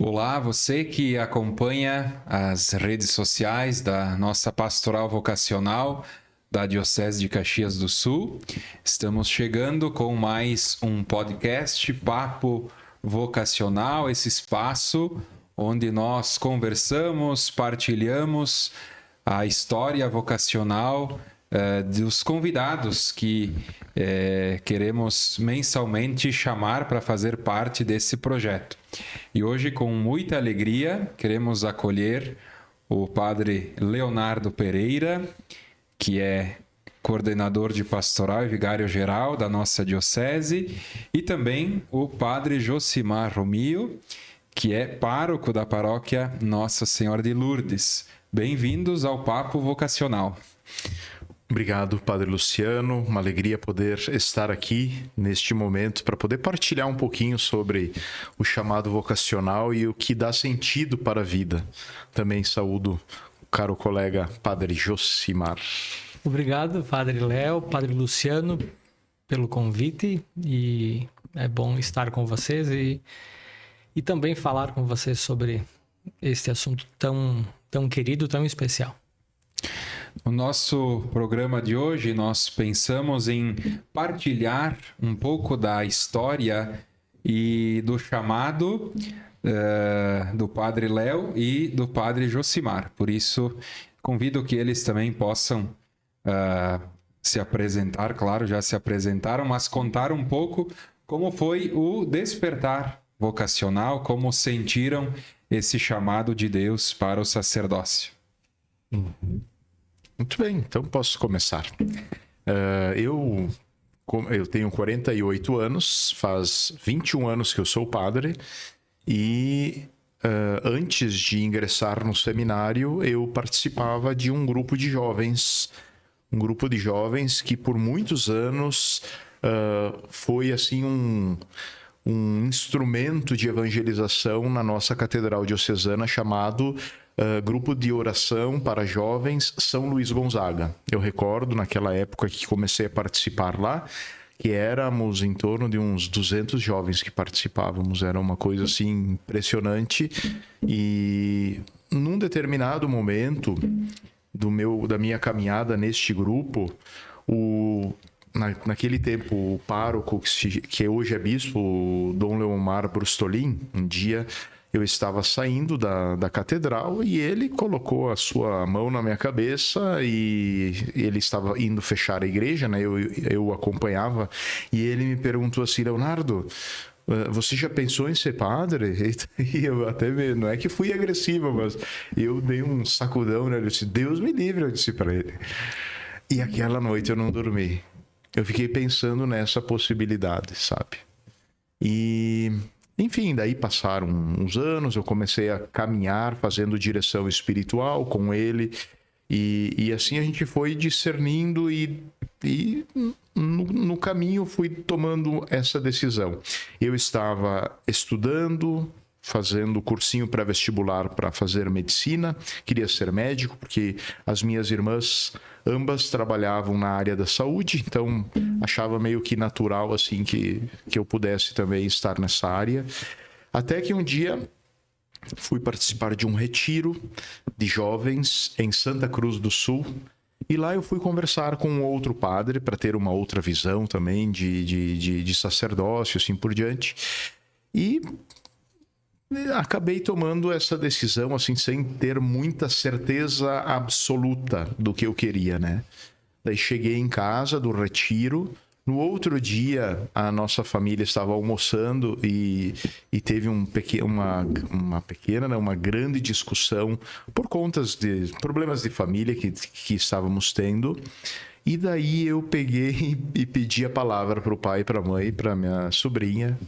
Olá, você que acompanha as redes sociais da nossa pastoral vocacional da Diocese de Caxias do Sul. Estamos chegando com mais um podcast Papo Vocacional, esse espaço onde nós conversamos, partilhamos a história vocacional dos convidados que queremos mensalmente chamar para fazer parte desse projeto. E hoje, com muita alegria, queremos acolher o padre Leonardo Pereira, que é coordenador de pastoral e vigário-geral da nossa diocese, e também o padre Josimar Romio, que é pároco da paróquia Nossa Senhora de Lourdes. Bem-vindos ao Papo Vocacional. Obrigado, Padre Luciano. Uma alegria poder estar aqui neste momento para poder partilhar um pouquinho sobre o chamado vocacional e o que dá sentido para a vida. Também saúdo o caro colega Padre Josimar. Obrigado, Padre Léo, Padre Luciano, pelo convite, e é bom estar com vocês e também falar com vocês sobre este assunto tão querido, tão especial. No nosso programa de hoje, nós pensamos em partilhar um pouco da história e do chamado do Padre Léo e do Padre Josimar. Por isso, convido que eles também possam se apresentar. Claro, já se apresentaram, mas contar um pouco como foi o despertar vocacional, como sentiram esse chamado de Deus para o sacerdócio. Muito bem, então posso começar. Eu tenho 48 anos, faz 21 anos que eu sou padre e antes de ingressar no seminário eu participava de um grupo de jovens que por muitos anos foi assim um instrumento de evangelização na nossa catedral diocesana chamado Grupo de Oração para Jovens São Luís Gonzaga. Eu recordo naquela época que comecei a participar lá, que éramos em torno de uns 200 jovens que participávamos. Era uma coisa assim impressionante. E num determinado momento da minha caminhada neste grupo, naquele tempo o pároco que hoje é bispo, Dom Leomar Brustolin, um dia eu estava saindo da catedral e ele colocou a sua mão na minha cabeça e ele estava indo fechar a igreja, né? Eu acompanhava e ele me perguntou assim: Leonardo, você já pensou em ser padre? E eu até, não é que fui agressiva, mas eu dei um sacudão, né? Eu disse: Deus me livre, eu disse para ele. E aquela noite eu não dormi. Eu fiquei pensando nessa possibilidade, sabe? E enfim, daí passaram uns anos, eu comecei a caminhar fazendo direção espiritual com ele e assim a gente foi discernindo e no caminho fui tomando essa decisão. Eu estava estudando, fazendo cursinho pré-vestibular para fazer medicina, queria ser médico porque as minhas irmãs ambas trabalhavam na área da saúde, então achava meio que natural assim que eu pudesse também estar nessa área. Até que um dia fui participar de um retiro de jovens em Santa Cruz do Sul e lá eu fui conversar com um outro padre para ter uma outra visão também de sacerdócio, assim por diante. E acabei tomando essa decisão assim sem ter muita certeza absoluta do que eu queria, né? Daí cheguei em casa do retiro. No outro dia a nossa família estava almoçando e teve uma grande discussão por conta de problemas de família que estávamos tendo. E daí eu peguei e pedi a palavra para o pai, para a mãe, para minha sobrinha.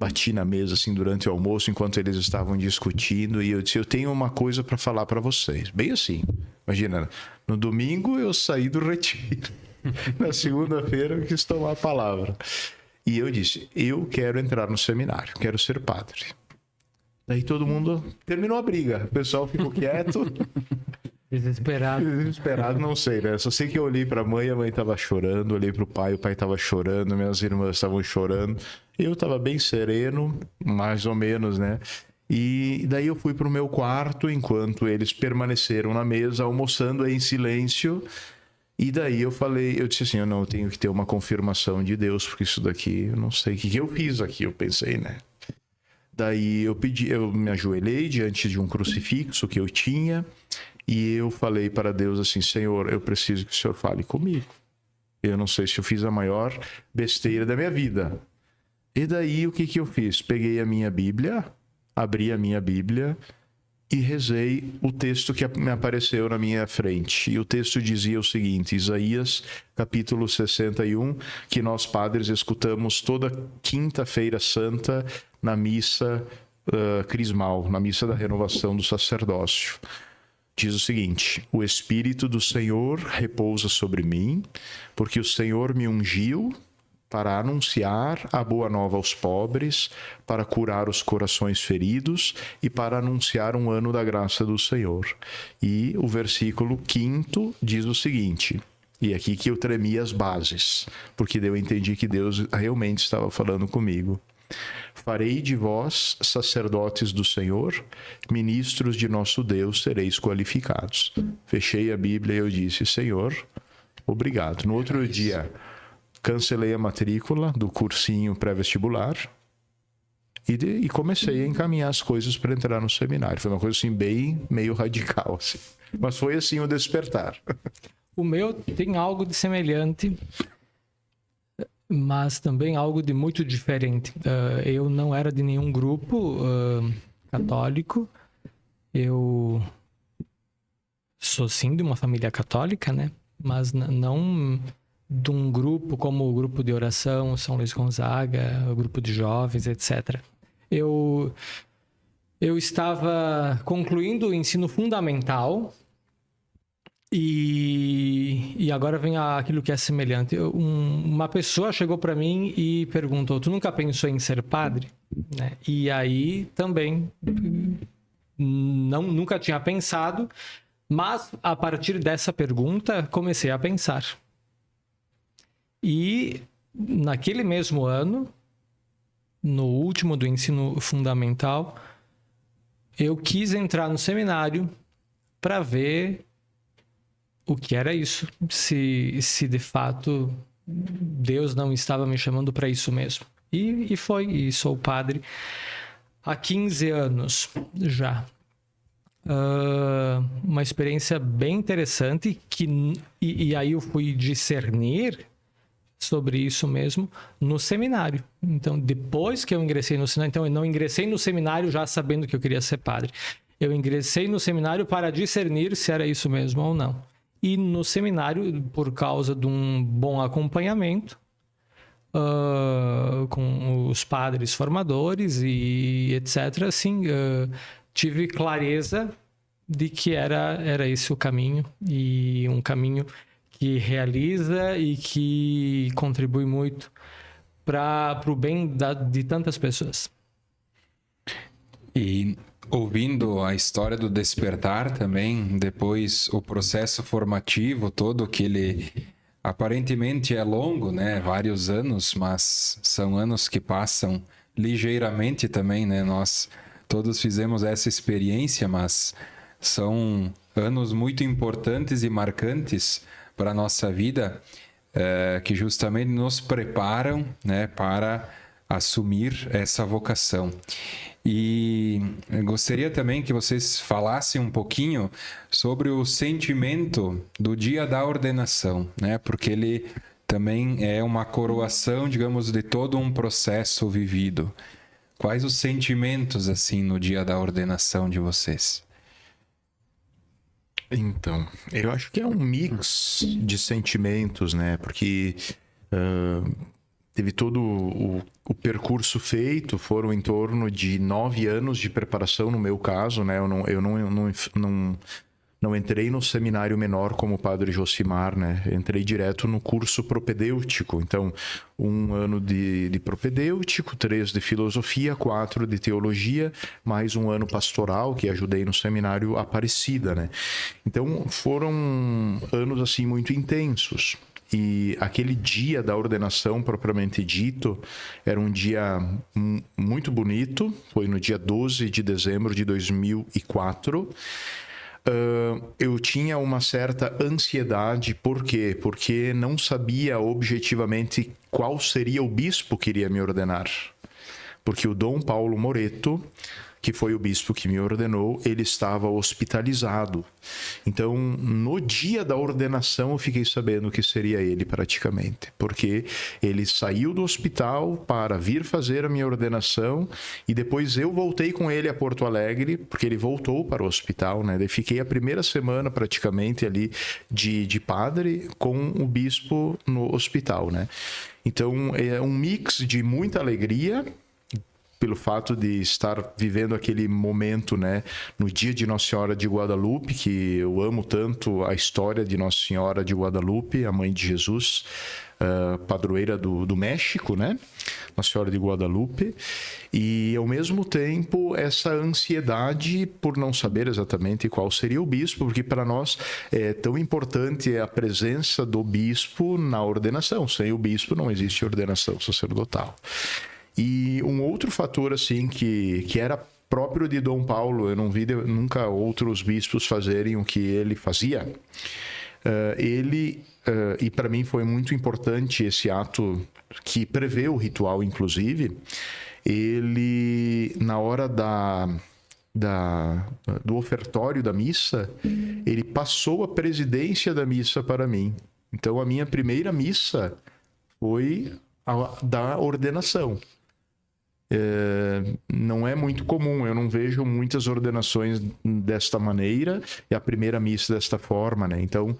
Bati na mesa assim durante o almoço enquanto eles estavam discutindo e eu disse: eu tenho uma coisa para falar para vocês. Bem assim, imagina, no domingo eu saí do retiro, na segunda-feira eu quis tomar a palavra e eu disse: eu quero entrar no seminário, quero ser padre. Daí todo mundo terminou a briga, o pessoal ficou quieto. Desesperado, não sei, né? Só sei que eu olhei pra mãe, a mãe tava chorando, olhei pro pai, o pai tava chorando, minhas irmãs estavam chorando. Eu tava bem sereno, mais ou menos, né? E daí eu fui para o meu quarto, enquanto eles permaneceram na mesa, almoçando em silêncio. E daí eu disse assim, eu tenho que ter uma confirmação de Deus, porque isso daqui, eu não sei o que eu fiz aqui, eu pensei, né? Daí eu me ajoelhei diante de um crucifixo que eu tinha, e eu falei para Deus assim, Senhor, eu preciso que o Senhor fale comigo. Eu não sei se eu fiz a maior besteira da minha vida. E daí o que eu fiz? Peguei a minha Bíblia, abri a minha Bíblia e rezei o texto que me apareceu na minha frente. E o texto dizia o seguinte, Isaías, capítulo 61, que nós padres escutamos toda quinta-feira santa na missa crismal, na missa da renovação do sacerdócio. Diz o seguinte, o Espírito do Senhor repousa sobre mim, porque o Senhor me ungiu para anunciar a boa nova aos pobres, para curar os corações feridos e para anunciar um ano da graça do Senhor. E o versículo 5º diz o seguinte, e aqui que eu tremi as bases, porque eu entendi que Deus realmente estava falando comigo. Farei de vós, sacerdotes do Senhor, ministros de nosso Deus sereis qualificados. Fechei a Bíblia e eu disse, Senhor, obrigado. No outro dia, cancelei a matrícula do cursinho pré-vestibular e comecei a encaminhar as coisas para entrar no seminário. Foi uma coisa assim, bem meio radical, assim. Mas foi assim o despertar. O meu tem algo de semelhante, mas também algo de muito diferente. Eu não era de nenhum grupo católico. Eu sou sim de uma família católica, né? Mas não de um grupo como o grupo de oração, São Luís Gonzaga, o grupo de jovens, etc. Eu estava concluindo o ensino fundamental e agora vem aquilo que é semelhante. Uma pessoa chegou para mim e perguntou, tu nunca pensou em ser padre? Né? E aí também nunca tinha pensado, mas a partir dessa pergunta comecei a pensar. E naquele mesmo ano, no último do ensino fundamental, eu quis entrar no seminário para ver o que era isso, se de fato Deus não estava me chamando para isso mesmo. E foi, e sou padre há 15 anos já. Uma experiência bem interessante, e aí eu fui discernir sobre isso mesmo no seminário. Então, depois que eu ingressei no seminário, então eu não ingressei no seminário já sabendo que eu queria ser padre. Eu ingressei no seminário para discernir se era isso mesmo ou não. E no seminário, por causa de um bom acompanhamento com os padres formadores e etc., assim, tive clareza de que era esse o caminho, e um caminho que realiza e que contribui muito para o bem de tantas pessoas. E ouvindo a história do despertar também, depois o processo formativo todo, que ele aparentemente é longo, né? Vários anos, mas são anos que passam ligeiramente também, né? Nós todos fizemos essa experiência, mas são anos muito importantes e marcantes para a nossa vida, que justamente nos preparam, né, para assumir essa vocação. E eu gostaria também que vocês falassem um pouquinho sobre o sentimento do dia da ordenação, né? Porque ele também é uma coroação, digamos, de todo um processo vivido. Quais os sentimentos, assim, no dia da ordenação de vocês? Então, eu acho que é um mix de sentimentos, né? Porque teve todo o percurso feito, foram em torno de 9 anos de preparação no meu caso, né? Eu não entrei no seminário menor como o padre Josimar, né? Eu entrei direto no curso propedêutico. Então, 1 ano de propedêutico, 3 de filosofia, 4 de teologia, mais 1 ano pastoral, que ajudei no seminário Aparecida, né? Então, foram anos, assim, muito intensos. E aquele dia da ordenação, propriamente dito, era um dia muito bonito. Foi no dia 12 de dezembro de 2004. Eu tinha uma certa ansiedade. Por quê? Porque não sabia objetivamente qual seria o bispo que iria me ordenar. Porque o Dom Paulo Moreto, que foi o bispo que me ordenou, ele estava hospitalizado. Então, no dia da ordenação, eu fiquei sabendo que seria ele praticamente, porque ele saiu do hospital para vir fazer a minha ordenação e depois eu voltei com ele a Porto Alegre, porque ele voltou para o hospital, né? Eu fiquei a primeira semana praticamente ali de padre com o bispo no hospital, né? Então, é um mix de muita alegria, pelo fato de estar vivendo aquele momento, né, no dia de Nossa Senhora de Guadalupe, que eu amo tanto a história de Nossa Senhora de Guadalupe, a mãe de Jesus, padroeira do México, né, Nossa Senhora de Guadalupe, e ao mesmo tempo essa ansiedade por não saber exatamente qual seria o bispo, porque para nós é tão importante a presença do bispo na ordenação. Sem o bispo não existe ordenação sacerdotal. E um outro fator, assim, que era próprio de Dom Paulo, eu não vi nunca outros bispos fazerem o que ele fazia. E para mim foi muito importante esse ato que prevê o ritual, inclusive. Ele, na hora do ofertório da missa, ele passou a presidência da missa para mim. Então, a minha primeira missa foi a da ordenação. Não é muito comum, eu não vejo muitas ordenações desta maneira e a primeira missa desta forma, né? Então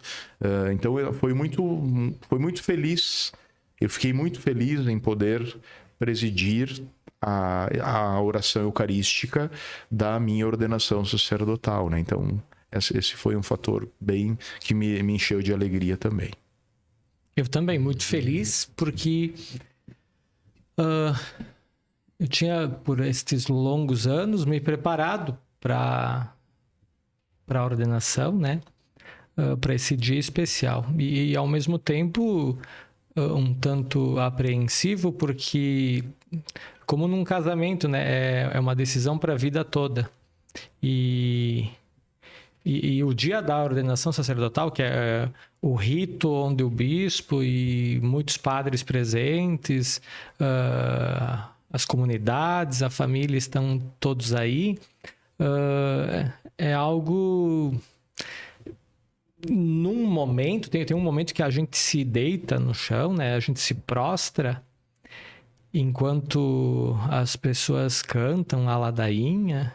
foi muito feliz, eu fiquei muito feliz em poder presidir a oração eucarística da minha ordenação sacerdotal, né? Então esse foi um fator bem que me encheu de alegria também. Eu também, muito feliz, porque eu tinha, por estes longos anos, me preparado para a ordenação, né? Para esse dia especial. E, ao mesmo tempo, um tanto apreensivo, porque, como num casamento, né? É uma decisão para a vida toda. E o dia da ordenação sacerdotal, que é o rito onde o bispo e muitos padres presentes... as comunidades, a família estão todos aí. É algo... Num momento, tem um momento que a gente se deita no chão, né? A gente se prostra enquanto as pessoas cantam a ladainha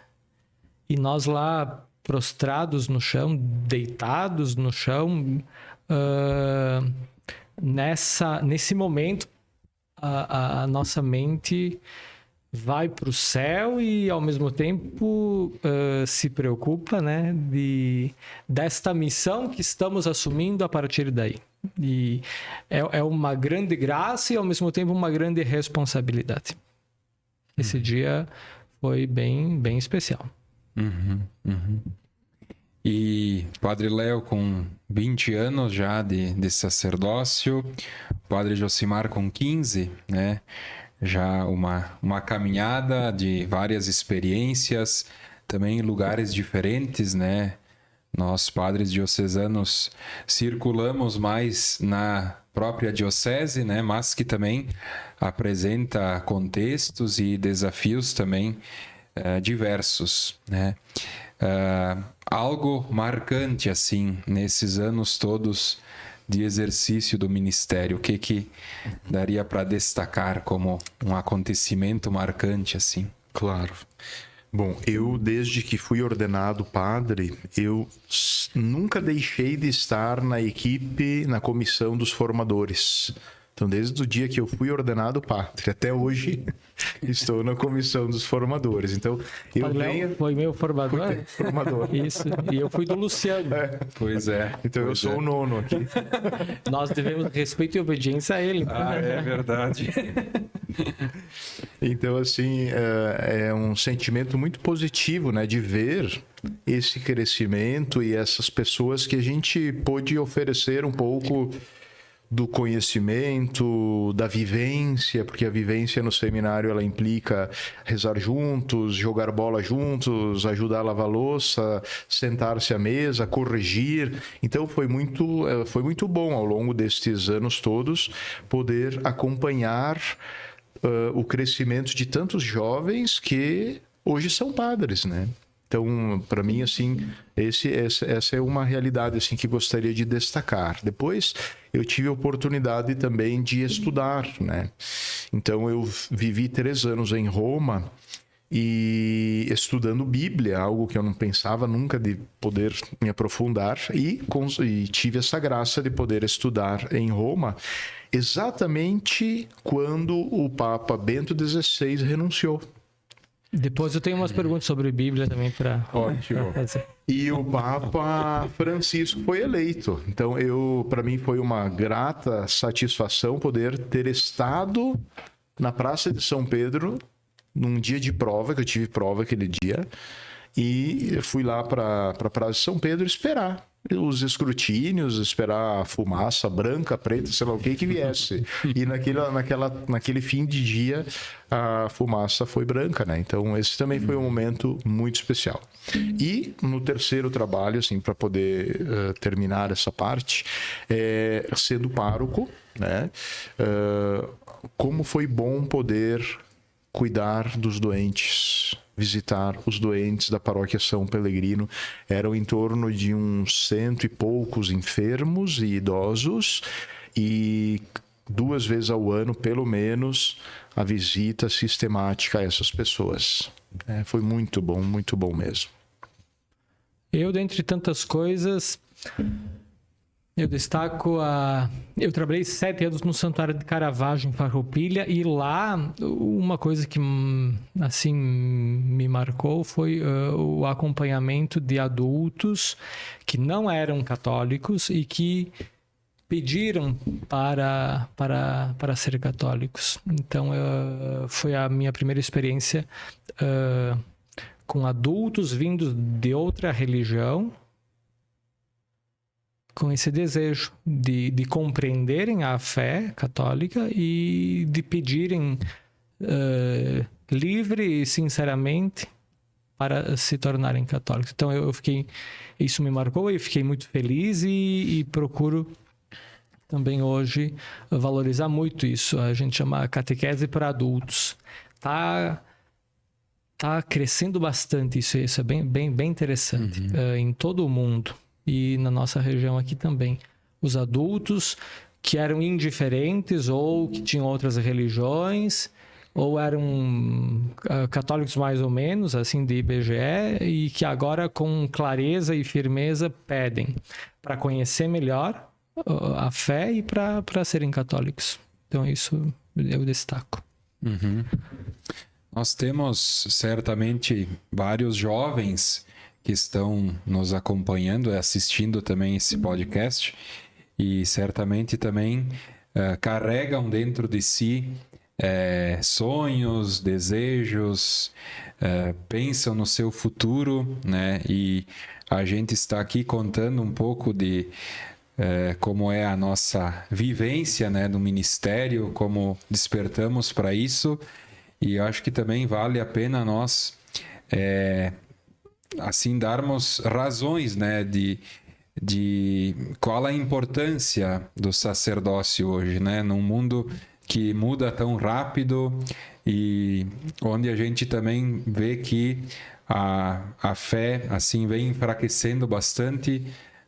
e nós lá prostrados no chão, deitados no chão, nesse momento a nossa mente vai para o céu e, ao mesmo tempo, se preocupa, né, desta missão que estamos assumindo a partir daí. E é uma grande graça e, ao mesmo tempo, uma grande responsabilidade. Esse dia foi bem, bem especial. E Padre Léo, com 20 anos já de sacerdócio, Padre Josimar com 15, né? Já uma caminhada de várias experiências, também em lugares diferentes, né? Nós, padres diocesanos, circulamos mais na própria diocese, né? Mas que também apresenta contextos e desafios também diversos, né? Algo marcante, assim, nesses anos todos de exercício do ministério, o que daria para destacar como um acontecimento marcante, assim? Claro. Bom, eu desde que fui ordenado padre, eu nunca deixei de estar na equipe, na comissão dos formadores. Então, desde o dia que eu fui ordenado padre até hoje, estou na comissão dos formadores. Então, eu venho... Foi meu formador? Formador. Isso. E eu fui do Luciano. Pois é. Então, eu sou o nono aqui. Nós devemos respeito e obediência a ele. É verdade. Então, assim, é um sentimento muito positivo, né, de ver esse crescimento e essas pessoas que a gente pôde oferecer um pouco do conhecimento, da vivência, porque a vivência no seminário ela implica rezar juntos, jogar bola juntos, ajudar a lavar louça, sentar-se à mesa, corrigir. Então foi muito bom ao longo destes anos todos poder acompanhar o crescimento de tantos jovens que hoje são padres, né? Então, para mim, assim, essa é uma realidade assim, que gostaria de destacar. Depois, eu tive a oportunidade também de estudar, né? Então, eu vivi 3 anos em Roma e estudando Bíblia, algo que eu não pensava nunca de poder me aprofundar, e tive essa graça de poder estudar em Roma, exatamente quando o Papa Bento XVI renunciou. Depois eu tenho umas perguntas sobre Bíblia também para... Ótimo. E o Papa Francisco foi eleito. Então, para mim foi uma grata satisfação poder ter estado na Praça de São Pedro num dia de prova, que eu tive prova aquele dia, e fui lá para a Praça de São Pedro esperar os escrutínios, esperar a fumaça branca, preta, sei lá o que viesse. E naquele fim de dia, a fumaça foi branca, né? Então, esse também foi um momento muito especial. E no terceiro trabalho, assim, para poder terminar essa parte, sendo pároco, né? Como foi bom poder cuidar dos doentes, visitar os doentes da paróquia São Pelegrino. Eram em torno de uns 100 e poucos enfermos e idosos, e 2 vezes ao ano, pelo menos, a visita sistemática a essas pessoas. Foi muito bom mesmo. Eu, dentre tantas coisas, eu destaco eu trabalhei 7 anos no Santuário de Caravaggio, em Farroupilha, e lá uma coisa que, assim, me marcou foi o acompanhamento de adultos que não eram católicos e que pediram para ser católicos. Então, foi a minha primeira experiência com adultos vindos de outra religião, com esse desejo de compreenderem a fé católica e de pedirem livre e sinceramente para se tornarem católicos. Então isso me marcou e fiquei muito feliz e procuro também hoje valorizar muito isso. A gente chama catequese para adultos. Tá crescendo bastante isso é bem interessante em todo o mundo. E na nossa região aqui também. Os adultos que eram indiferentes ou que tinham outras religiões, ou eram católicos mais ou menos, assim, de IBGE, e que agora com clareza e firmeza pedem para conhecer melhor a fé e para serem católicos. Então isso eu destaco. Nós temos certamente vários jovens que estão nos acompanhando e assistindo também esse podcast, e certamente também carregam dentro de si sonhos, desejos, pensam no seu futuro, né? E a gente está aqui contando um pouco de como é a nossa vivência, né, no ministério, como despertamos para isso, e eu acho que também vale a pena nós assim darmos razões, né, de qual a importância do sacerdócio hoje, né, num mundo que muda tão rápido e onde a gente também vê que a fé assim vem enfraquecendo bastante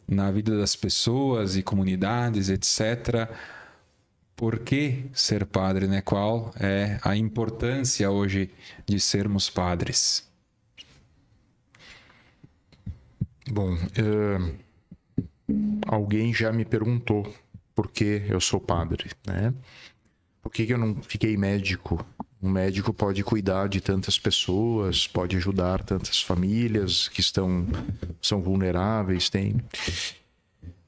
na vida das pessoas e comunidades, etc. Por que ser padre, né? Qual é a importância hoje de sermos padres? Bom, alguém já me perguntou por que eu sou padre, né? Por que eu não fiquei médico? Um médico pode cuidar de tantas pessoas, pode ajudar tantas famílias que são vulneráveis,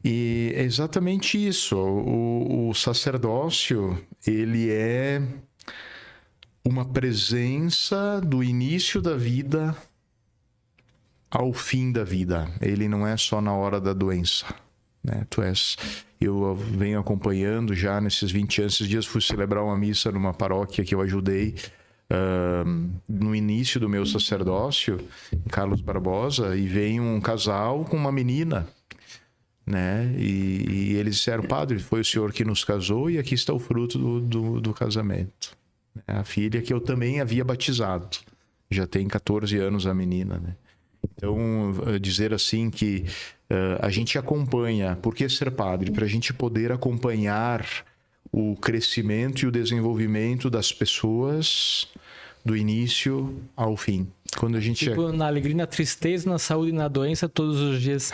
E é exatamente isso. O sacerdócio, ele é uma presença do início da vida ao fim da vida. Ele não é só na hora da doença. né? Eu venho acompanhando já nesses 20 anos. Esses dias fui celebrar uma missa numa paróquia que eu ajudei no início do meu sacerdócio, em Carlos Barbosa, e veio um casal com uma menina, né? E eles disseram: padre, foi o senhor que nos casou e aqui está o fruto do casamento. A filha que eu também havia batizado. Já tem 14 anos a menina, né? Então, dizer assim que a gente acompanha. Por que ser padre? Para a gente poder acompanhar o crescimento e o desenvolvimento das pessoas do início ao fim. Quando a gente tipo, na alegria, na tristeza, na saúde e na doença, todos os dias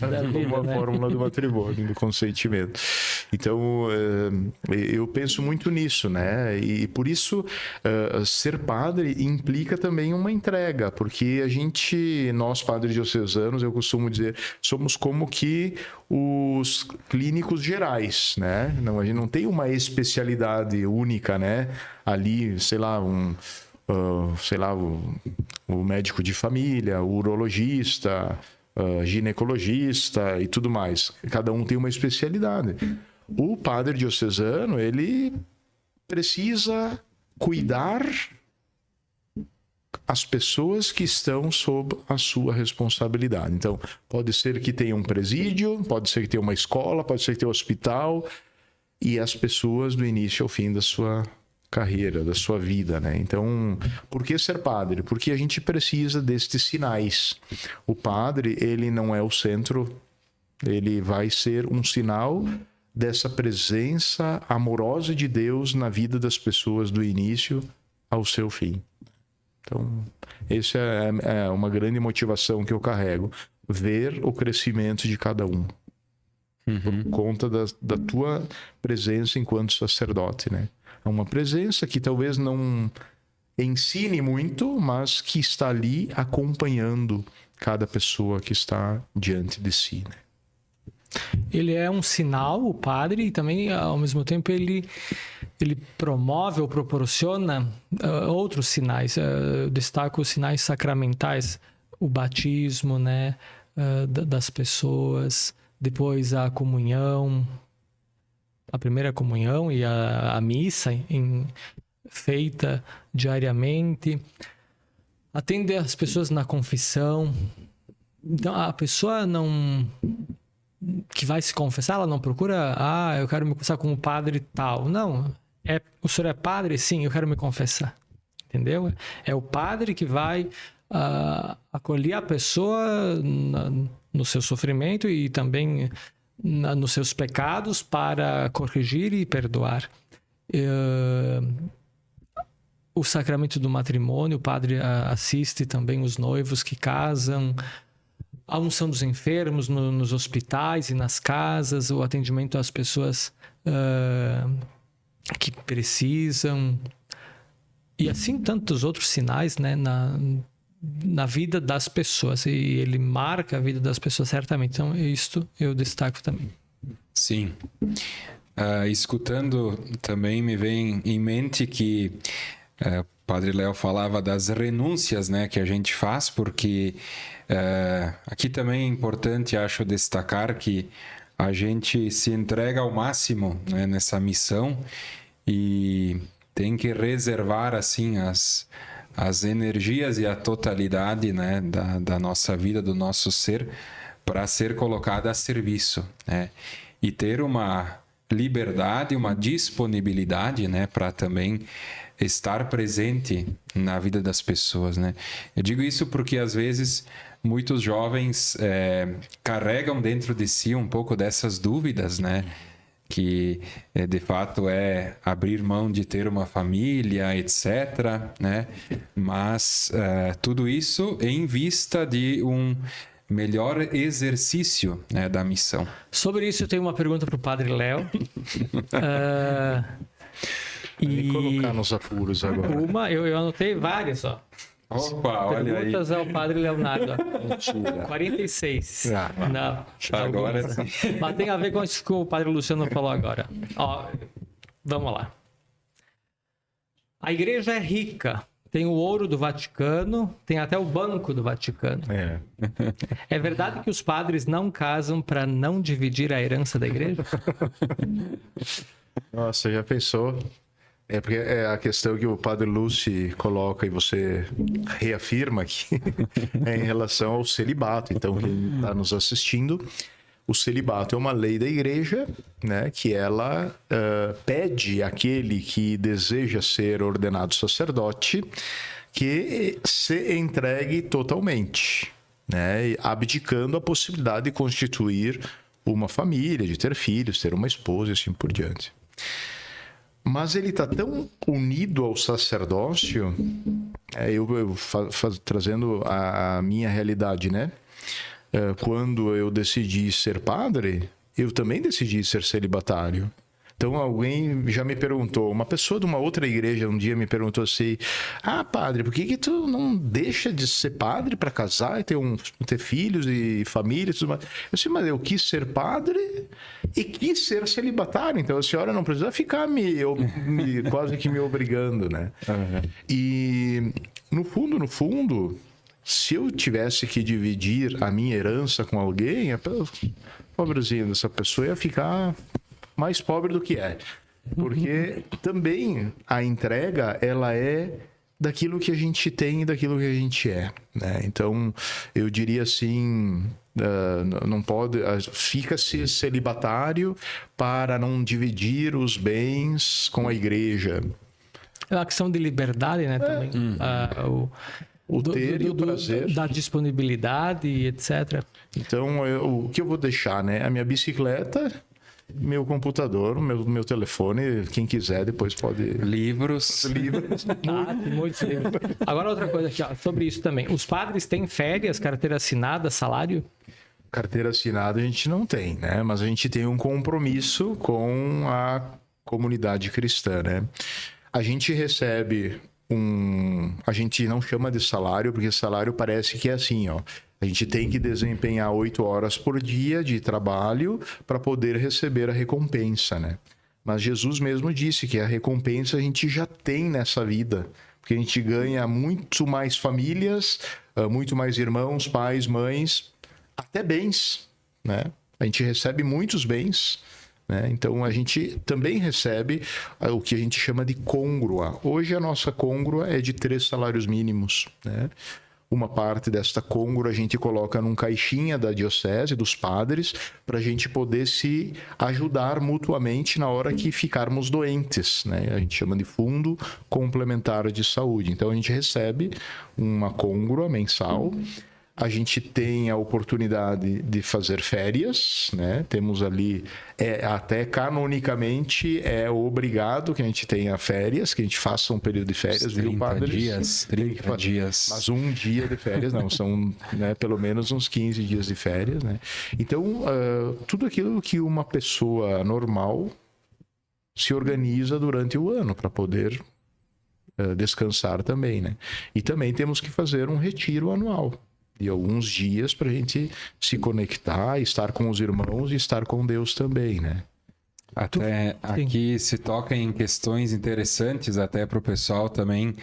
da vida, uma né? fórmula do matrimônio, do consentimento. Então, eu penso muito nisso, né? E por isso, ser padre implica também uma entrega, porque nós padres diocesanos, eu costumo dizer, somos como que os clínicos gerais, né? Não, a gente não tem uma especialidade única, né? Ali, sei lá, o médico de família, o urologista, ginecologista e tudo mais. Cada um tem uma especialidade. O padre diocesano, ele precisa cuidar as pessoas que estão sob a sua responsabilidade. Então, pode ser que tenha um presídio, pode ser que tenha uma escola, pode ser que tenha um hospital, e as pessoas do início ao fim da sua carreira, da sua vida, né? Então, por que ser padre? Porque a gente precisa destes sinais. O padre, ele não é o centro, ele vai ser um sinal dessa presença amorosa de Deus na vida das pessoas do início ao seu fim. Então, essa é uma grande motivação que eu carrego, ver o crescimento de cada um. Por conta da tua presença enquanto sacerdote, né? É uma presença que talvez não ensine muito, mas que está ali acompanhando cada pessoa que está diante de si, né? Ele é um sinal, o padre, e também, ao mesmo tempo, ele promove ou proporciona outros sinais. Eu destaco os sinais sacramentais, o batismo, né, das pessoas, depois a comunhão, a primeira comunhão e a missa feita diariamente, atende as pessoas na confissão. Então, a pessoa que vai se confessar, ela não procura, eu quero me confessar com o padre tal. Não, o senhor é padre? Sim, eu quero me confessar. Entendeu? É o padre que vai acolher a pessoa no seu sofrimento e também nos seus pecados para corrigir e perdoar. O sacramento do matrimônio, o padre assiste também os noivos que casam, a unção dos enfermos nos hospitais e nas casas, o atendimento às pessoas que precisam, e assim tantos outros sinais, né, na vida das pessoas, e ele marca a vida das pessoas certamente. Então, isto eu destaco também. Sim. Escutando também me vem em mente que o Padre Léo falava das renúncias, né, que a gente faz, porque aqui também é importante, acho, destacar que a gente se entrega ao máximo, né, nessa missão, e tem que reservar assim as energias e a totalidade, né, da nossa vida, do nosso ser, para ser colocada a serviço, né? E ter uma liberdade, uma disponibilidade, né, para também estar presente na vida das pessoas, né? Eu digo isso porque às vezes muitos jovens carregam dentro de si um pouco dessas dúvidas, né? Que de fato é abrir mão de ter uma família, etc., né? Mas tudo isso em vista de um melhor exercício, né, da missão. Sobre isso eu tenho uma pergunta para o Padre Léo. Me colocar nos apuros agora. Eu anotei várias, ó. Opa, olha aí. Perguntas ao Padre Leonardo. Mentira. 46. Não. Agora sim. Mas tem a ver com isso que o Padre Luciano falou agora. Ó, vamos lá. A igreja é rica, tem o ouro do Vaticano, tem até o Banco do Vaticano. É verdade que os padres não casam para não dividir a herança da igreja? Nossa, já pensou? É porque é a questão que o Padre Lúcio coloca e você reafirma aqui é em relação ao celibato. Então, quem está nos assistindo, o celibato é uma lei da igreja, né, que ela pede àquele que deseja ser ordenado sacerdote que se entregue totalmente, né, abdicando a possibilidade de constituir uma família, de ter filhos, ter uma esposa e assim por diante. Mas ele está tão unido ao sacerdócio, trazendo a minha realidade, né? Quando eu decidi ser padre, eu também decidi ser celibatário. Então alguém já me perguntou, uma pessoa de uma outra igreja um dia me perguntou assim: padre, por que tu não deixa de ser padre para casar e ter filhos e família e tudo mais? Eu disse, mas eu quis ser padre e quis ser celibatário, então a senhora não precisa ficar quase que me obrigando, né? Uhum. E no fundo, se eu tivesse que dividir a minha herança com alguém, a pobrezinha dessa pessoa ia ficar mais pobre do que é. Porque também a entrega, ela é daquilo que a gente tem e daquilo que a gente é, né? Então, eu diria assim, não pode... Fica-se celibatário para não dividir os bens com a igreja. É uma questão de liberdade, né? Também. O ter e o prazer. Da disponibilidade, etc. Então, o que eu vou deixar, né? A minha bicicleta, meu computador, meu telefone, quem quiser depois pode... Livros. Muitos livros. Agora outra coisa aqui, ó, sobre isso também. Os padres têm férias, carteira assinada, salário? Carteira assinada a gente não tem, né? Mas a gente tem um compromisso com a comunidade cristã, né? A gente recebe a gente não chama de salário, porque salário parece que é assim, ó. A gente tem que desempenhar 8 horas por dia de trabalho para poder receber a recompensa, né? Mas Jesus mesmo disse que a recompensa a gente já tem nessa vida, porque a gente ganha muito mais famílias, muito mais irmãos, pais, mães, até bens, né? A gente recebe muitos bens, né? Então a gente também recebe o que a gente chama de côngrua. Hoje a nossa côngrua é de 3 salários mínimos, né? Uma parte desta côngrua a gente coloca num caixinha da diocese, dos padres, para a gente poder se ajudar mutuamente na hora que ficarmos doentes, né? A gente chama de fundo complementar de saúde. Então a gente recebe uma côngrua mensal. A gente tem a oportunidade de fazer férias, né? Temos ali, até canonicamente, é obrigado que a gente tenha férias, que a gente faça um período de férias. 30 dias. Mas um dia de férias, não. São, né, pelo menos uns 15 dias de férias, né? Então, tudo aquilo que uma pessoa normal se organiza durante o ano para poder descansar também, né? E também temos que fazer um retiro anual de alguns dias para a gente se conectar, estar com os irmãos e estar com Deus também, né? Até aqui se toca em questões interessantes até para o pessoal também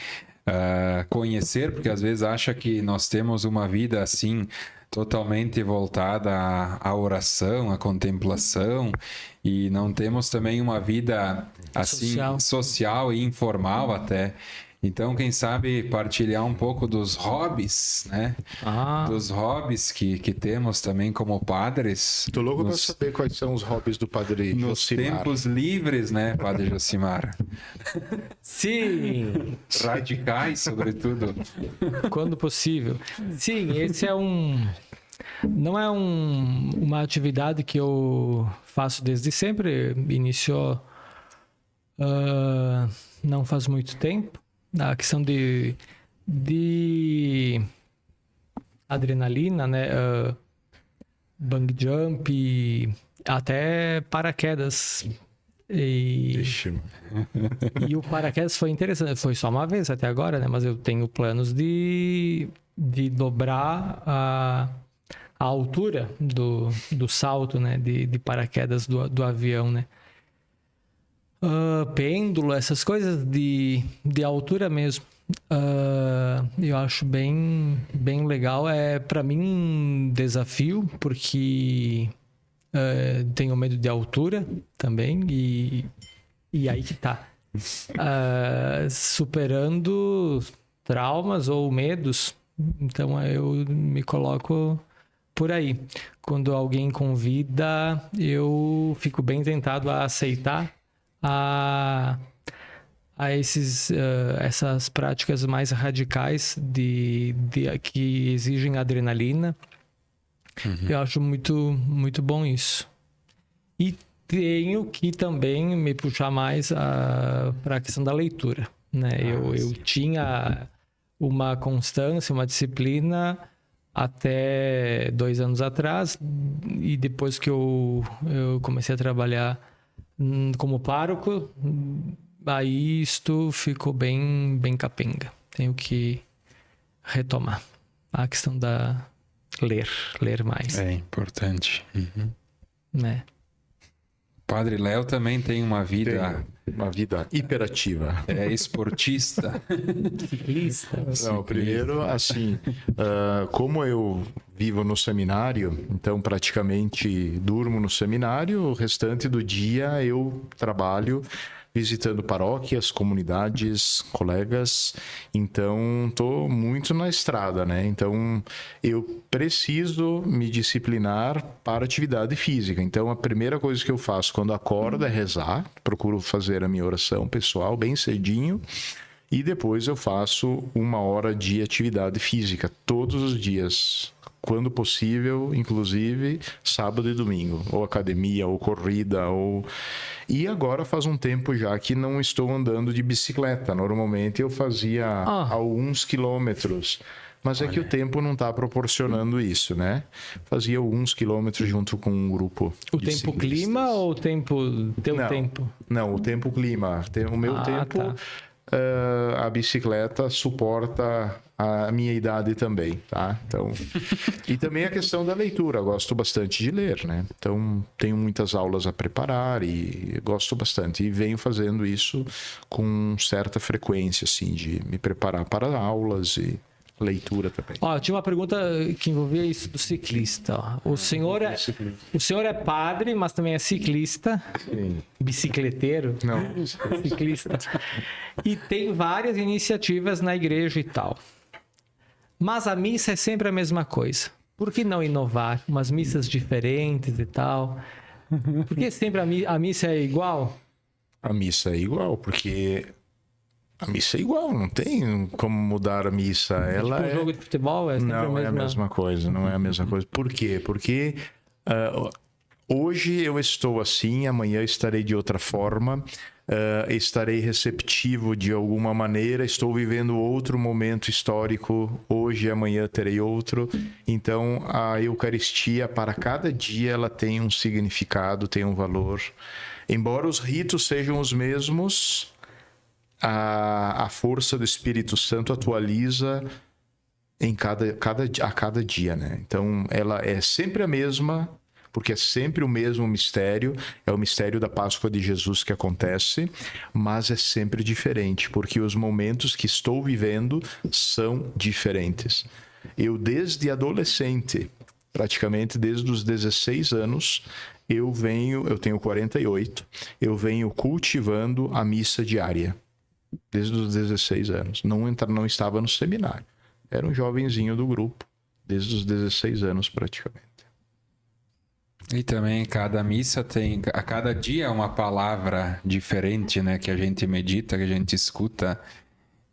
conhecer, porque às vezes acha que nós temos uma vida assim totalmente voltada à oração, à contemplação, e não temos também uma vida assim social e informal até. Então, quem sabe partilhar um pouco dos hobbies, né? Dos hobbies que temos também como padres. Tô louco para saber quais são os hobbies do Padre Josimar. Nos tempos livres, né, Padre Josimar? Sim! Radicais, sobretudo. Quando possível. Sim, esse é não é uma atividade que eu faço desde sempre. Iniciou não faz muito tempo. A questão de adrenalina, né? Bungee jump, até paraquedas. E o paraquedas foi interessante. Foi só uma vez até agora, né? Mas eu tenho planos de dobrar a altura do salto, né? De paraquedas do avião, né? Pêndulo, essas coisas de altura mesmo. Eu acho bem legal. É para mim um desafio, porque tenho medo de altura também, e aí que tá. Superando traumas ou medos, então eu me coloco por aí. Quando alguém convida, eu fico bem tentado a aceitar a essas práticas mais radicais que exigem adrenalina. Eu acho muito bom isso. E tenho que também me puxar mais para a questão da leitura, né? Eu tinha uma constância, uma disciplina até 2 anos atrás, e depois que eu comecei a trabalhar como pároco, aí isto ficou bem capenga. Tenho que retomar a questão da ler mais. É importante. Né? Padre Léo também tem uma vida... Uma vida hiperativa. É esportista. Ciclista. Não, primeiro, assim, como eu vivo no seminário, então praticamente durmo no seminário, o restante do dia eu trabalho visitando paróquias, comunidades, colegas, então estou muito na estrada, né? Então eu preciso me disciplinar para atividade física. Então a primeira coisa que eu faço quando acordo é rezar, procuro fazer a minha oração pessoal bem cedinho, e depois eu faço 1 hora de atividade física todos os dias, quando possível, inclusive sábado e domingo, ou academia, ou corrida, ou... E agora faz um tempo já que não estou andando de bicicleta. Normalmente eu fazia alguns quilômetros, mas é que o tempo não está proporcionando isso, né? Fazia alguns quilômetros junto com um grupo. O tempo clima ou o tempo tempo? Não, o tempo clima. O meu tempo... Tá. A bicicleta suporta a minha idade também, tá? Então, e também a questão da leitura, eu gosto bastante de ler, né? Então, tenho muitas aulas a preparar e gosto bastante. E venho fazendo isso com certa frequência, assim, de me preparar para aulas e leitura também. Ó, tinha uma pergunta que envolvia isso do ciclista. Ó. O senhor é padre, mas também é ciclista. Sim. Bicicleteiro. Não. Ciclista. E tem várias iniciativas na igreja e tal. Mas a missa é sempre a mesma coisa. Por que não inovar? Umas missas diferentes e tal. Por que sempre a missa é igual? A missa é igual, porque... A missa é igual, não tem como mudar a missa. Ela O jogo de futebol é sempre não a mesma... é a mesma coisa, não é a mesma coisa. Por quê? Porque hoje eu estou assim, amanhã estarei de outra forma, estarei receptivo de alguma maneira, estou vivendo outro momento histórico, hoje e amanhã terei outro. Então, a Eucaristia, para cada dia, ela tem um significado, tem um valor. Embora os ritos sejam os mesmos... A força do Espírito Santo atualiza a cada dia, né? Então, ela é sempre a mesma, porque é sempre o mesmo mistério, é o mistério da Páscoa de Jesus que acontece, mas é sempre diferente, porque os momentos que estou vivendo são diferentes. Eu, desde adolescente, praticamente desde os 16 anos, eu tenho 48, eu venho cultivando a missa diária. Desde os 16 anos. Não estava no seminário. Era um jovenzinho do grupo. Desde os 16 anos, praticamente. E também cada missa tem... A cada dia uma palavra diferente, né? Que a gente medita, que a gente escuta.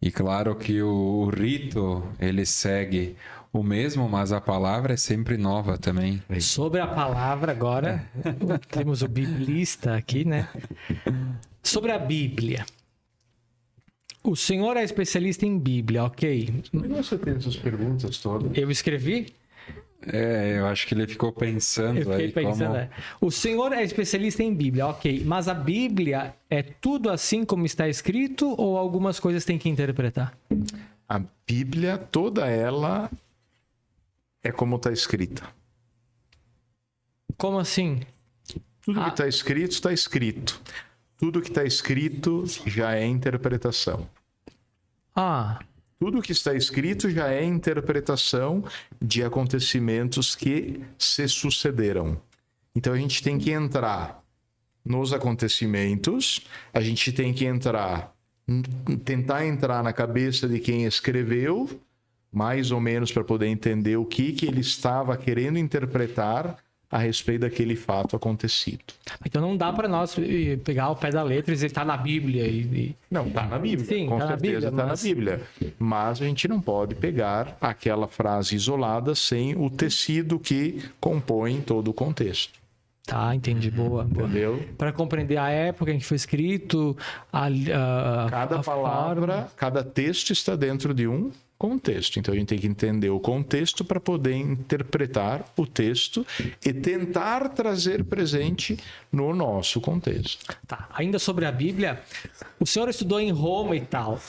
E claro que o rito, ele segue o mesmo, mas a palavra é sempre nova também. Sobre a palavra agora, temos o biblista aqui, né? Sobre a Bíblia. O senhor é especialista em Bíblia, ok? Como você tem essas perguntas todas? Eu escrevi? Eu acho que ele ficou pensando Eu fiquei pensando. O senhor é especialista em Bíblia, ok. Mas a Bíblia é tudo assim como está escrito ou algumas coisas tem que interpretar? A Bíblia, toda ela é como está escrita. Como assim? Tudo que está escrito, está escrito. Tudo que está escrito já é interpretação. Tudo que está escrito já é interpretação de acontecimentos que se sucederam. Então a gente tem que entrar nos acontecimentos, a gente tem que tentar entrar na cabeça de quem escreveu, mais ou menos para poder entender o que ele estava querendo interpretar a respeito daquele fato acontecido. Então não dá para nós pegar o pé da letra e dizer está na Bíblia. Não, está na Bíblia. Sim, com tá certeza está na Bíblia. Mas a gente não pode pegar aquela frase isolada sem o tecido que compõe todo o contexto. Tá, entendi. Boa. Entendeu? Para compreender a época em que foi escrito, cada palavra, cada texto está dentro de um contexto. Então a gente tem que entender o contexto para poder interpretar o texto e tentar trazer presente no nosso contexto. Tá. Ainda sobre a Bíblia, o senhor estudou em Roma e tal.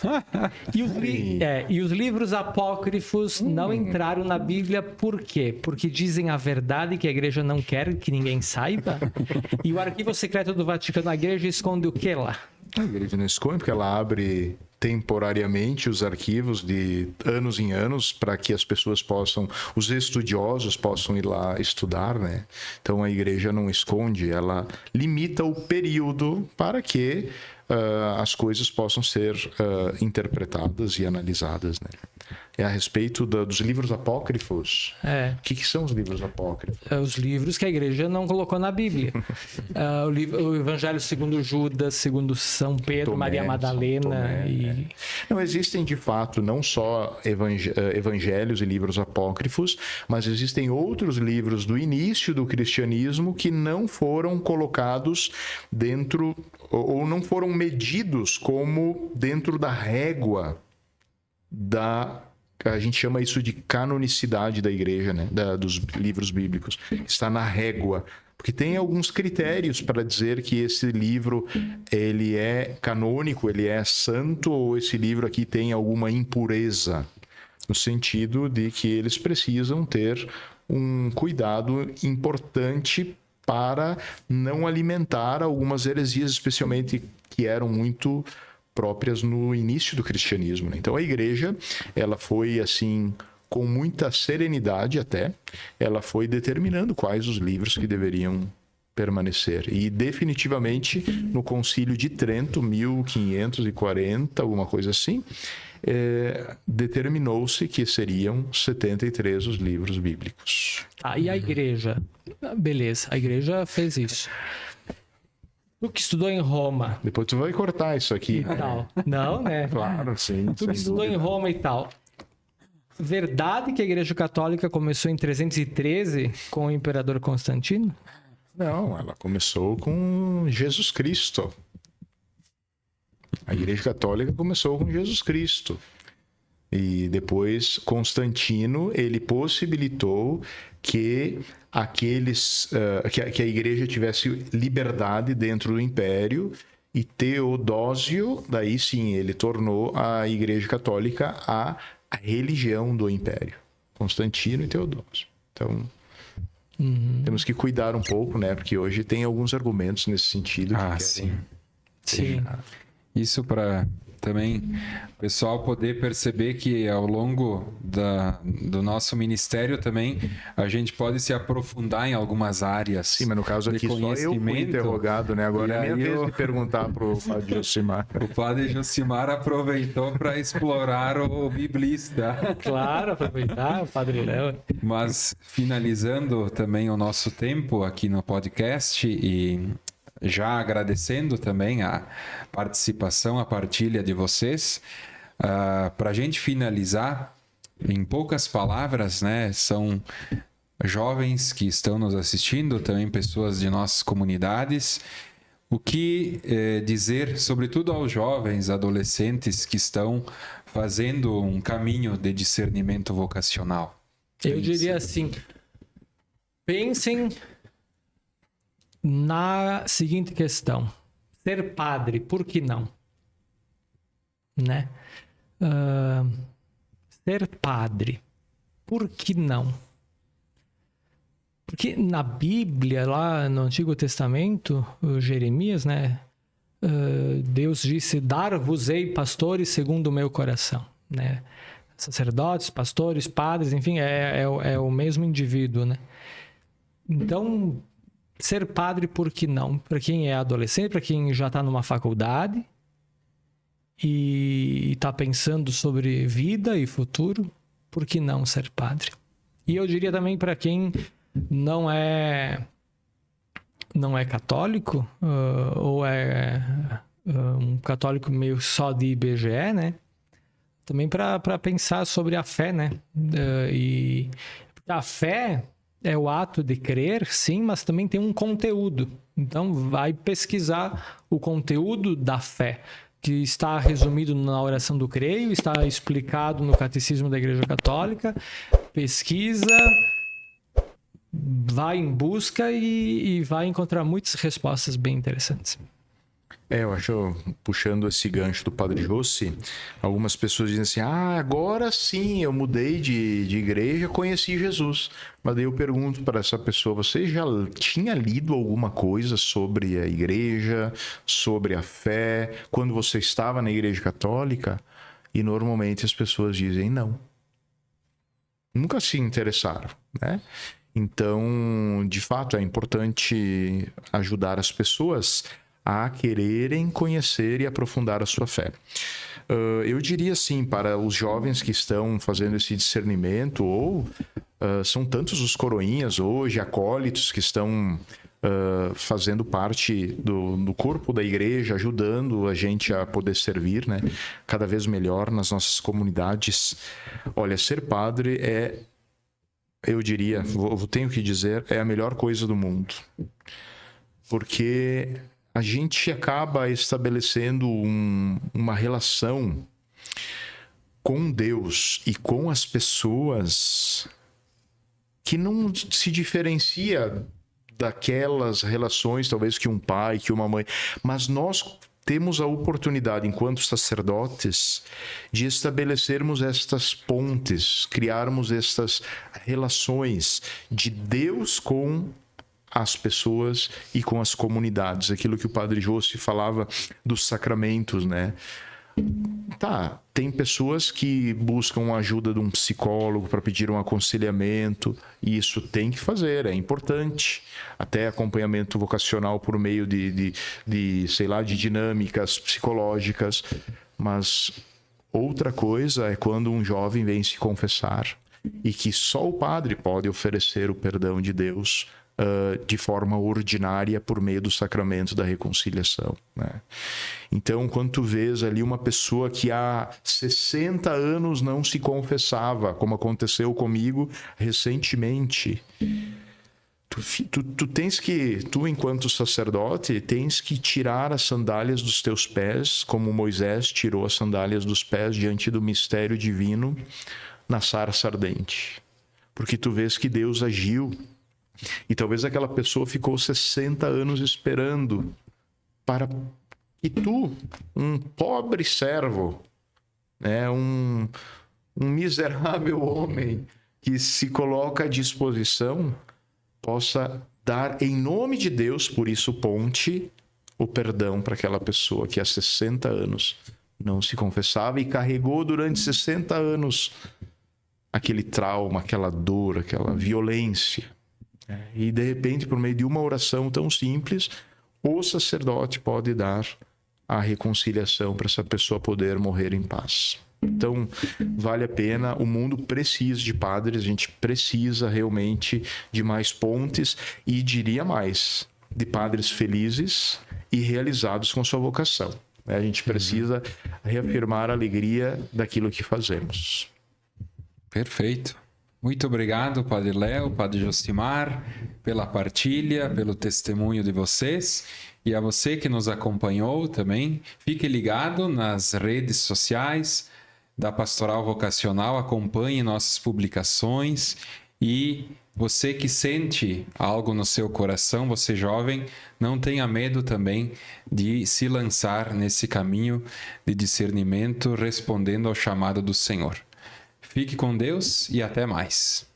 E os livros apócrifos não entraram na Bíblia por quê? Porque dizem a verdade que a igreja não quer que ninguém saiba? E o arquivo secreto do Vaticano, a igreja esconde o que lá? A igreja não esconde porque ela abre temporariamente os arquivos de anos em anos para que as pessoas os estudiosos possam ir lá estudar, né? Então a igreja não esconde, ela limita o período para que as coisas possam ser interpretadas e analisadas, né? É a respeito dos livros apócrifos. O que são os livros apócrifos? Os livros que a igreja não colocou na Bíblia. O Evangelho segundo Judas, segundo São Pedro, Tomé, Maria Madalena. Não existem, de fato, não só evangelhos e livros apócrifos, mas existem outros livros do início do cristianismo que não foram colocados dentro, ou não foram medidos como dentro da régua a gente chama isso de canonicidade da igreja, né? Dos livros bíblicos. Está na régua. Porque tem alguns critérios para dizer que esse livro ele é canônico, ele é santo, ou esse livro aqui tem alguma impureza. No sentido de que eles precisam ter um cuidado importante para não alimentar algumas heresias, especialmente que eram muito próprias no início do cristianismo, né? Então a igreja, ela foi assim, com muita serenidade até, ela foi determinando quais os livros que deveriam permanecer. E definitivamente no Concílio de Trento, 1540, alguma coisa assim, determinou-se que seriam 73 os livros bíblicos. E a igreja? Beleza, a igreja fez isso. Tu que estudou em Roma. Depois tu vai cortar isso aqui. E tal. Não, né? Claro, sim. Tu que estudou em Roma e tal. Verdade que a Igreja Católica começou em 313 com o Imperador Constantino? Não, ela começou com Jesus Cristo. A Igreja Católica começou com Jesus Cristo. E depois Constantino, ele possibilitou que que a igreja tivesse liberdade dentro do império, e Teodósio, daí sim, ele tornou a Igreja Católica a religião do império. Constantino e Teodósio. Então, temos que cuidar um pouco, né? Porque hoje tem alguns argumentos nesse sentido. Sim. Sim. Isso para também o pessoal poder perceber que ao longo do nosso ministério também a gente pode se aprofundar em algumas áreas. Sim, mas no caso aqui só eu fui interrogado, né? Agora é minha vez de perguntar para o Padre Josimar. O Padre Josimar aproveitou para explorar o biblista. Claro, aproveitar o Padre Léo. Mas finalizando também o nosso tempo aqui no podcast e já agradecendo também a participação, a partilha de vocês. Para a gente finalizar, em poucas palavras, né, são jovens que estão nos assistindo, também pessoas de nossas comunidades. O que dizer, sobretudo aos jovens, adolescentes que estão fazendo um caminho de discernimento vocacional? Eu diria assim, pensem na seguinte questão: ser padre, por que não? Né? Ser padre, por que não? Porque na Bíblia, lá no Antigo Testamento, Jeremias, né? Deus disse: dar-vos-ei pastores segundo o meu coração. né? Sacerdotes, pastores, padres, enfim, é o mesmo indivíduo, né? Então, ser padre, por que não? Para quem é adolescente, para quem já está numa faculdade e está pensando sobre vida e futuro, por que não ser padre? E eu diria também para quem não é católico, ou é um católico meio só de IBGE, né? Também para pensar sobre a fé, né? E a fé é o ato de crer, sim, mas também tem um conteúdo. Então, vai pesquisar o conteúdo da fé, que está resumido na oração do creio, está explicado no Catecismo da Igreja Católica. Pesquisa, vai em busca e vai encontrar muitas respostas bem interessantes. Eu acho, puxando esse gancho do Padre Jossi, algumas pessoas dizem assim, agora sim eu mudei de igreja, conheci Jesus. Mas daí eu pergunto para essa pessoa, você já tinha lido alguma coisa sobre a igreja, sobre a fé, quando você estava na igreja católica? E normalmente as pessoas dizem não. Nunca se interessaram, né? Então, de fato, é importante ajudar as pessoas a quererem conhecer e aprofundar a sua fé. Eu diria assim, para os jovens que estão fazendo esse discernimento, ou são tantos os coroinhas hoje, acólitos que estão fazendo parte do corpo da igreja, ajudando a gente a poder servir, né, cada vez melhor nas nossas comunidades. Olha, ser padre eu diria, tenho que dizer, é a melhor coisa do mundo. Porque a gente acaba estabelecendo uma relação com Deus e com as pessoas que não se diferencia daquelas relações, talvez, que um pai, que uma mãe. Mas nós temos a oportunidade, enquanto sacerdotes, de estabelecermos estas pontes, criarmos estas relações de Deus com as pessoas e com as comunidades. Aquilo que o Padre Jossi falava dos sacramentos, né? Tem pessoas que buscam a ajuda de um psicólogo para pedir um aconselhamento, e isso tem que fazer, é importante. Até acompanhamento vocacional por meio de dinâmicas psicológicas. Mas outra coisa é quando um jovem vem se confessar e que só o padre pode oferecer o perdão de Deus de forma ordinária por meio do sacramento da reconciliação, né? Então, quando tu vês ali uma pessoa que há 60 anos não se confessava, como aconteceu comigo recentemente, tu enquanto sacerdote, tens que tirar as sandálias dos teus pés, como Moisés tirou as sandálias dos pés diante do mistério divino na sarça ardente. Porque tu vês que Deus agiu. E talvez aquela pessoa ficou 60 anos esperando para que tu, um pobre servo, né, um miserável homem que se coloca à disposição, possa dar em nome de Deus, por isso ponte, o perdão para aquela pessoa que há 60 anos não se confessava e carregou durante 60 anos aquele trauma, aquela dor, aquela violência. E de repente, por meio de uma oração tão simples, o sacerdote pode dar a reconciliação para essa pessoa poder morrer em paz. Então, vale a pena, o mundo precisa de padres, a gente precisa realmente de mais pontes e, diria mais, de padres felizes e realizados com sua vocação. A gente precisa reafirmar a alegria daquilo que fazemos. Perfeito. Muito obrigado, Padre Léo, Padre Josimar, pela partilha, pelo testemunho de vocês. E a você que nos acompanhou também, fique ligado nas redes sociais da Pastoral Vocacional, acompanhe nossas publicações. E você que sente algo no seu coração, você jovem, não tenha medo também de se lançar nesse caminho de discernimento, respondendo ao chamado do Senhor. Fique com Deus e até mais.